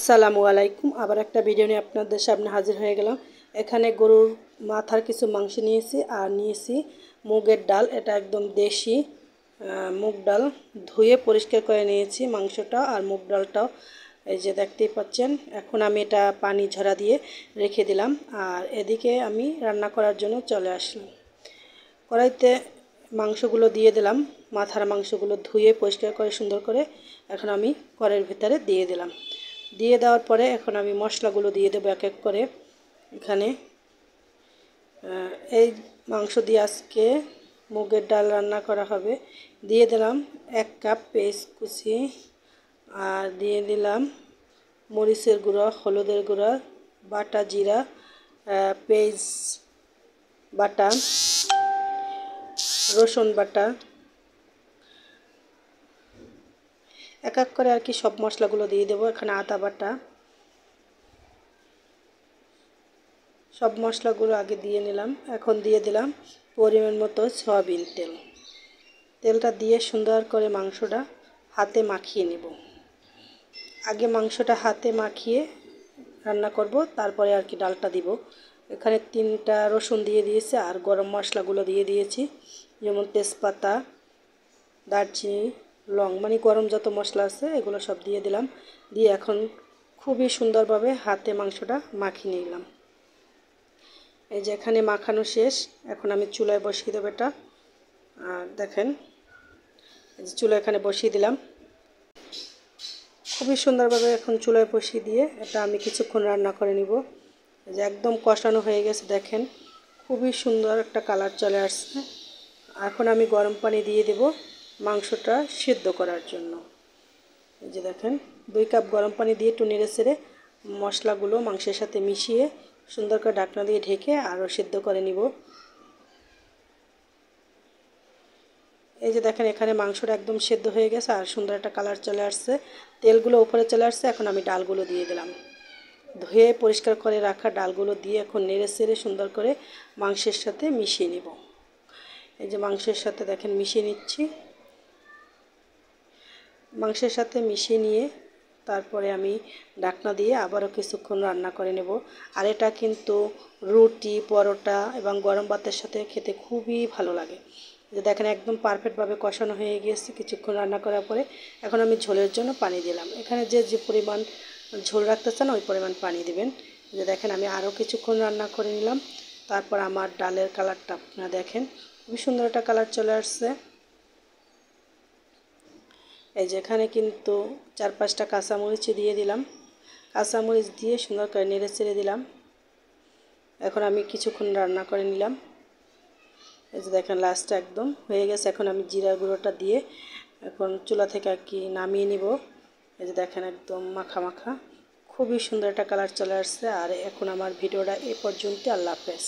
আসসালামু আলাইকুম। আবার একটা ভিডিও নিয়ে আপনাদের সামনে হাজির হয়ে গেলাম। এখানে গরুর মাথার কিছু মাংস নিয়েছি আর নিয়েছি মুগের ডাল। এটা একদম দেশি মুগ ডাল, ধুয়ে পরিষ্কার করে নিয়েছি মাংসটা আর মুগ ডালটাও। এই যে দেখতেই পাচ্ছেন। এখন আমি এটা পানি ঝরা দিয়ে রেখে দিলাম আর এদিকে আমি রান্না করার জন্য চলে আসলাম। কড়াইতে মাংসগুলো দিয়ে দিলাম, মাথার মাংসগুলো ধুয়ে পরিষ্কার করে সুন্দর করে এখন আমি কড়াইয়ের ভিতরে দিয়ে দিলাম। দিয়ে দেওয়ার পরে এখন আমি মশলাগুলো দিয়ে দেবো এক এক করে। এখানে এই মাংস দিয়ে আজকে মুগের ডাল রান্না করা হবে। দিয়ে দিলাম 1 কাপ পেঁয়াজ কুচি, আর দিয়ে দিলাম মরিচের গুঁড়া, হলুদের গুঁড়া, বাটা জিরা, পেঁয়াজ বাটা, রসুন বাটা, এক এক করে আর কি সব মশলাগুলো দিয়ে দেবো। এখানে আদা বাটা, সব মশলাগুলো আগে দিয়ে নিলাম। এখন দিয়ে দিলাম পরিমাণ মতো সয়াবিন তেল। তেলটা দিয়ে সুন্দর করে মাংসটা হাতে মাখিয়ে নেব। আগে মাংসটা হাতে মাখিয়ে রান্না করব, তারপরে আর কি ডালটা দিব। এখানে 3টা রসুন দিয়ে দিয়েছি আর গরম মশলাগুলো দিয়ে দিয়েছি, যেমন তেজপাতা, দারচিনি, লং, মানে গরম যত মশলা আছে এগুলো সব দিয়ে দিলাম। দিয়ে এখন খুবই সুন্দরভাবে হাতে মাংসটা মাখিয়ে নিলাম। এই যে এখানে মাখানো শেষ। এখন আমি চুলায় বসিয়ে দেবো এটা। আর দেখেন এই যে চুলা এখানে বসিয়ে দিলাম। খুবই সুন্দরভাবে এখন চুলায় বসিয়ে দিয়ে এটা আমি কিছুক্ষণ রান্না করে নিব। এই যে একদম কষানো হয়ে গেছে, দেখেন খুবই সুন্দর একটা কালার চলে আসছে। এখন আমি গরম পানি দিয়ে দেব মাংসটা সিদ্ধ করার জন্য। এই যে দেখেন 2 কাপ গরম পানি দিয়ে একটু নেড়ে চেড়ে মশলাগুলো মাংসের সাথে মিশিয়ে সুন্দর করে ঢাকনা দিয়ে ঢেকে আরও সিদ্ধ করে নিব। এই যে দেখেন এখানে মাংসটা একদম সিদ্ধ হয়ে গেছে আর সুন্দর একটা কালার চলে আসছে, তেলগুলো উপরে চলে আসছে। এখন আমি ডালগুলো দিয়ে দিলাম, ধুয়ে পরিষ্কার করে রাখা ডালগুলো দিয়ে এখন নেড়ে চেড়ে সুন্দর করে মাংসের সাথে মিশিয়ে নিব। এই যে মাংসের সাথে দেখেন মিশিয়ে নিচ্ছি। মাংসের সাথে মিশিয়ে নিয়ে তারপরে আমি ঢাকনা দিয়ে আবারও কিছুক্ষণ রান্না করে নেব। আর এটা কিন্তু রুটি, পরোটা এবং গরম ভাতের সাথে খেতে খুবই ভালো লাগে। যে দেখেন একদম পারফেক্টভাবে কষানো হয়ে গিয়েছে কিছুক্ষণ রান্না করার পরে। এখন আমি ঝোলের জন্য পানি দিলাম। এখানে যে পরিমাণ ঝোল রাখতে চান ওই পরিমাণ পানি দিবেন। যে দেখেন আমি আরও কিছুক্ষণ রান্না করে নিলাম। তারপর আমার ডালের কালারটা আপনারা দেখেন খুবই সুন্দর একটা কালার চলে আসছে। এই যে এখানে কিন্তু 4-5টা কাঁচামরিচ দিয়ে দিলাম। কাঁচামরিচ দিয়ে সুন্দর করে নেড়ে চেড়ে দিলাম। এখন আমি কিছুক্ষণ রান্না করে নিলাম। এই যে দেখেন লাস্টটা একদম হয়ে গেছে। এখন আমি জিরার গুঁড়োটা দিয়ে এখন চুলা থেকে আর কি নামিয়ে নিব। এই যে দেখেন একদম মাখা মাখা খুবই সুন্দর একটা কালার চলে আসছে। আর এখন আমার ভিডিওটা এ পর্যন্ত। আল্লাহ হাফেজ।